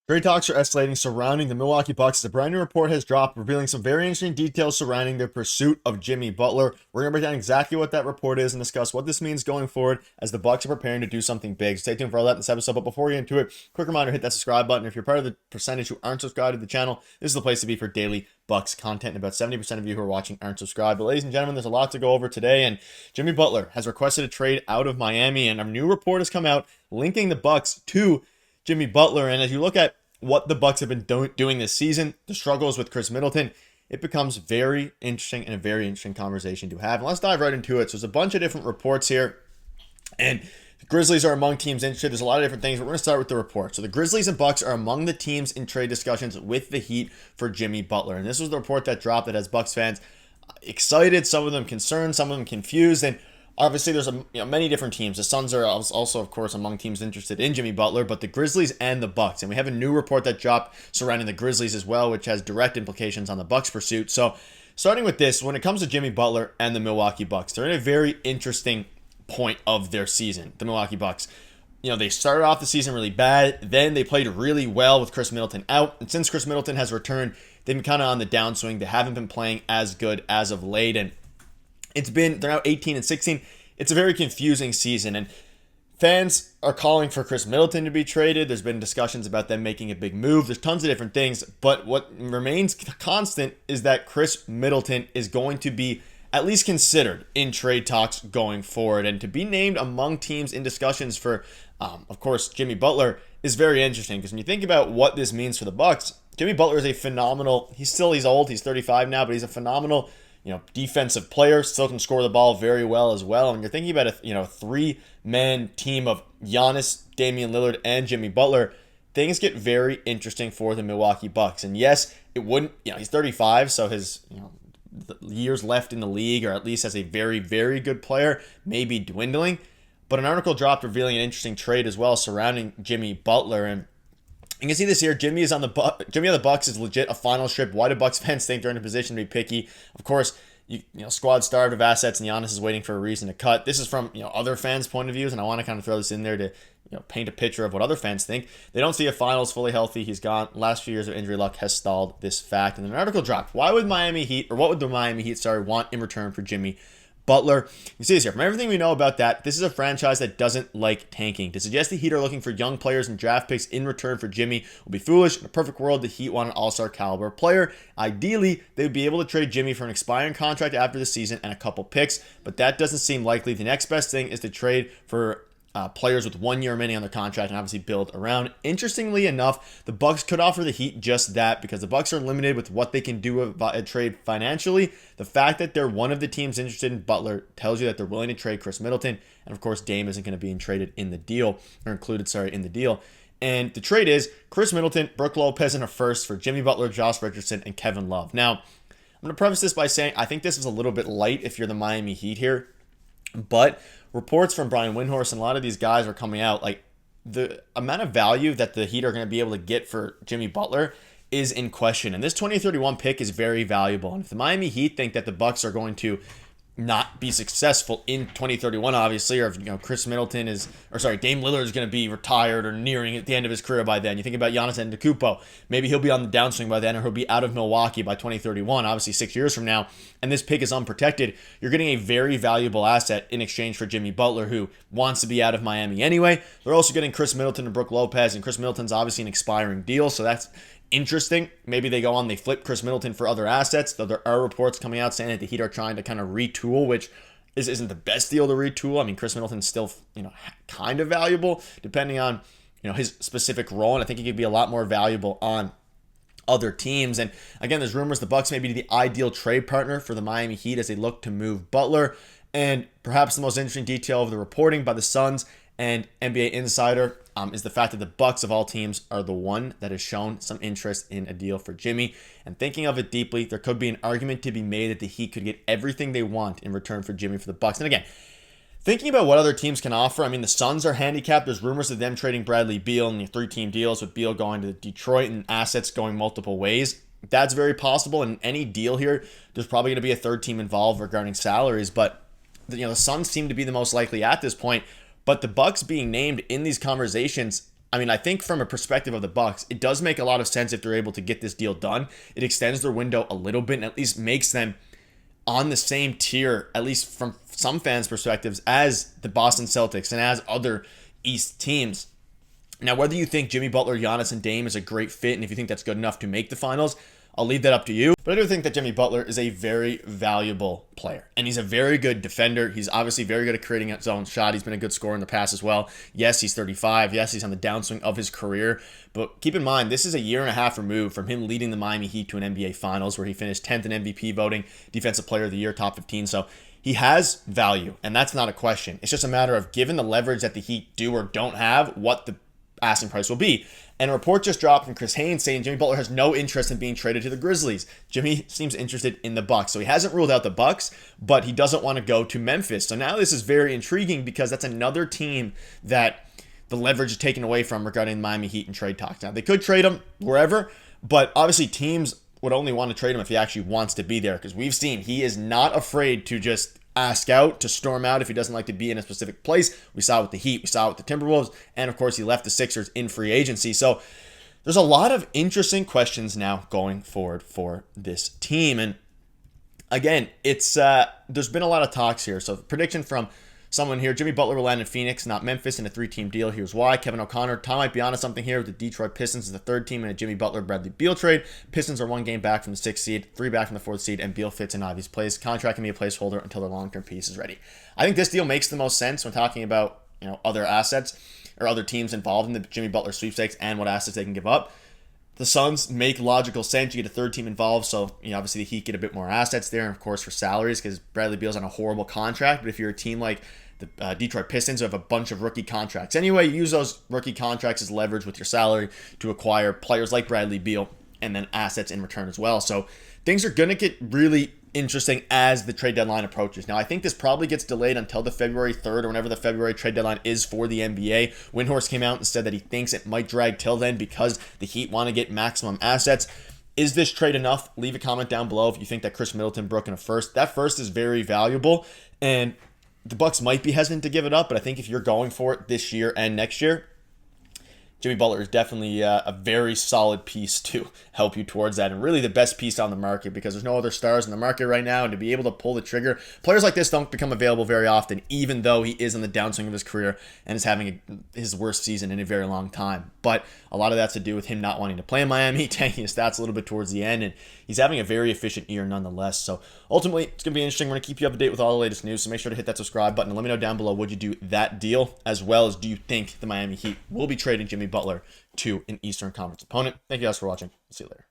Trade talks are escalating surrounding the Milwaukee Bucks as a brand new report has dropped, revealing some very interesting details surrounding their pursuit of Jimmy Butler. We're going to break down exactly what that report is and discuss what this means going forward as the Bucks are preparing to do something big. Stay tuned for all that in this episode. But before we get into it, quick reminder: hit that subscribe button. If you're part of the percentage who aren't subscribed to the channel, this is the place to be for daily Bucks content. And about 70% of you who are watching aren't subscribed. But ladies and gentlemen, there's a lot to go over today. And Jimmy Butler has requested a trade out of Miami, and a new report has come out linking the Bucks to Jimmy Butler. And as you look at what the Bucks have been doing this season, the struggles with Chris Middleton, it becomes very interesting and a very interesting conversation to have. And let's dive right into it. So there's a bunch of different reports here, and the Grizzlies are among teams interested. There's a lot of different things, but we're going to start with the report. So the Grizzlies and Bucks are among the teams in trade discussions with the Heat for Jimmy Butler. And this was the report that dropped that has Bucks fans excited, some of them concerned, some of them confused. And obviously, there's many different teams. The Suns are also, of course, among teams interested in Jimmy Butler, but the Grizzlies and the Bucks. And we have a new report that dropped surrounding the Grizzlies as well, which has direct implications on the Bucks' pursuit. So, starting with this, when it comes to Jimmy Butler and the Milwaukee Bucks, they're in a very interesting point of their season. The Milwaukee Bucks, they started off the season really bad. Then they played really well with Chris Middleton out. And since Chris Middleton has returned, they've been kind of on the downswing. They haven't been playing as good as of late. And they're now 18 and 16. It's a very confusing season, and fans are calling for Chris Middleton to be traded. There's been discussions about them making a big move. There's tons of different things, but what remains constant is that Chris Middleton is going to be at least considered in trade talks going forward, and to be named among teams in discussions for, of course, Jimmy Butler is very interesting, because when you think about what this means for the Bucks, Jimmy Butler is a phenomenal, he's old, he's 35 now, but he's a phenomenal defensive player, still can score the ball very well as well. And you're thinking about a three-man team of Giannis, Damian Lillard, and Jimmy Butler. Things get very interesting for the Milwaukee Bucks. And yes, it wouldn't, he's 35, so his, the years left in the league, or at least as a very, very good player, may be dwindling. But an article dropped revealing an interesting trade as well surrounding Jimmy Butler. And you can see this here. Jimmy on the Bucks is legit a final strip. Why do Bucks fans think they're in a position to be picky? Of course, squad starved of assets, and Giannis is waiting for a reason to cut. This is from other fans' point of views, and I want to kind of throw this in there to paint a picture of what other fans think. They don't see a finals fully healthy. He's gone. Last few years of injury luck has stalled this fact. And then an article dropped. What would the Miami Heat want in return for Jimmy Butler? You see this here. From everything we know about that, this is a franchise that doesn't like tanking. To suggest the Heat are looking for young players and draft picks in return for Jimmy will be foolish. In a perfect world, the Heat want an all-star caliber player. Ideally, they would be able to trade Jimmy for an expiring contract after the season and a couple picks, but that doesn't seem likely. The next best thing is to trade for players with 1 year remaining on their contract and obviously build around. Interestingly enough, the Bucks could offer the Heat just that, because the Bucks are limited with what they can do about a trade financially. The fact that they're one of the teams interested in Butler tells you that they're willing to trade Chris Middleton, and of course Dame isn't going to be included in the deal. And the trade is Chris Middleton, Brook Lopez, and a first for Jimmy Butler, Josh Richardson, and Kevin Love. Now, I'm going to preface this by saying I think this is a little bit light if you're the Miami Heat here, but reports from Brian Windhorst and a lot of these guys are coming out, like the amount of value that the Heat are going to be able to get for Jimmy Butler is in question. And this 2031 pick is very valuable. And if the Miami Heat think that the Bucks are going to not be successful in 2031, obviously, or if Dame Lillard is going to be retired or nearing at the end of his career by then. You think about Giannis Antetokounmpo, maybe he'll be on the downswing by then, or he'll be out of Milwaukee by 2031, obviously 6 years from now, and this pick is unprotected. You're getting a very valuable asset in exchange for Jimmy Butler, who wants to be out of Miami anyway. They're also getting Chris Middleton and Brook Lopez, and Chris Middleton's obviously an expiring deal, so that's interesting. Maybe they flip Chris Middleton for other assets, though there are reports coming out saying that the Heat are trying to kind of retool, which isn't the best deal to retool. I mean, Chris Middleton's still, kind of valuable depending on, his specific role, and I think he could be a lot more valuable on other teams. And again, there's rumors the Bucks may be the ideal trade partner for the Miami Heat as they look to move Butler. And perhaps the most interesting detail of the reporting by the Suns and NBA Insider is the fact that the Bucks of all teams are the one that has shown some interest in a deal for Jimmy. And thinking of it deeply, there could be an argument to be made that the Heat could get everything they want in return for Jimmy for the Bucks. And again, thinking about what other teams can offer, I mean, the Suns are handicapped. There's rumors of them trading Bradley Beal in the 3-team deals, with Beal going to Detroit and assets going multiple ways. That's very possible. And any deal here, there's probably going to be a third team involved regarding salaries. But the Suns seem to be the most likely at this point. But the Bucks being named in these conversations, I mean, I think from a perspective of the Bucks, it does make a lot of sense if they're able to get this deal done. It extends their window a little bit and at least makes them on the same tier, at least from some fans' perspectives, as the Boston Celtics and as other East teams. Now, whether you think Jimmy Butler, Giannis, and Dame is a great fit, and if you think that's good enough to make the finals, I'll leave that up to you. But I do think that Jimmy Butler is a very valuable player. And he's a very good defender. He's obviously very good at creating his own shot. He's been a good scorer in the past as well. Yes, he's 35. Yes, he's on the downswing of his career. But keep in mind, this is a year and a half removed from him leading the Miami Heat to an NBA Finals, where he finished 10th in MVP voting, Defensive Player of the Year, top 15. So he has value, and that's not a question. It's just a matter of, given the leverage that the Heat do or don't have, what the asking price will be. And a report just dropped from Chris Haynes saying Jimmy Butler has no interest in being traded to the Grizzlies. Jimmy seems interested in the Bucks. So he hasn't ruled out the Bucks, but he doesn't want to go to Memphis. So now this is very intriguing because that's another team that the leverage is taken away from regarding Miami Heat and trade talks. Now, they could trade him wherever, but obviously teams would only want to trade him if he actually wants to be there, because we've seen he is not afraid to just ask out, to storm out if he doesn't like to be in a specific place. We saw it with the Heat, we saw it with the Timberwolves, and of course he left the Sixers in free agency. So there's a lot of interesting questions now going forward for this team. And again, it's there's been a lot of talks here. So prediction from someone here: Jimmy Butler will land in Phoenix, not Memphis, in a 3-team deal. Here's why. Kevin O'Connor: Tom might be onto something here with the Detroit Pistons as the 3rd team in a Jimmy Butler Bradley Beal trade. Pistons are 1 game back from the 6th seed, 3 back from the 4th seed, and Beal fits in Ivy's place. Contract can be a placeholder until the long-term piece is ready. I think this deal makes the most sense when talking about, other assets or other teams involved in the Jimmy Butler sweepstakes and what assets they can give up. The Suns make logical sense. You get a 3rd team involved, so obviously the Heat get a bit more assets there, and of course for salaries, because Bradley Beal's on a horrible contract. But if you're a team like the Detroit Pistons, who have a bunch of rookie contracts anyway, you use those rookie contracts as leverage with your salary to acquire players like Bradley Beal and then assets in return as well. So things are going to get really interesting as the trade deadline approaches. Now, I think this probably gets delayed until the February 3rd or whenever the February trade deadline is for the NBA. Windhorst came out and said that he thinks it might drag till then because the Heat want to get maximum assets. Is this trade enough? Leave a comment down below if you think that Chris Middleton broke in a first. That first is very valuable, and the Bucks might be hesitant to give it up, but I think if you're going for it this year and next year, Jimmy Butler is definitely a very solid piece to help you towards that, and really the best piece on the market, because there's no other stars in the market right now, and to be able to pull the trigger, players like this don't become available very often, even though he is on the downswing of his career and is having his worst season in a very long time. But a lot of that's to do with him not wanting to play in Miami, tanking his stats a little bit towards the end, and he's having a very efficient year nonetheless. So ultimately, it's going to be interesting. We're going to keep you up to date with all the latest news, so make sure to hit that subscribe button and let me know down below, would you do that deal, as well as do you think the Miami Heat will be trading Jimmy Butler to an Eastern Conference opponent? Thank you guys for watching. See you later.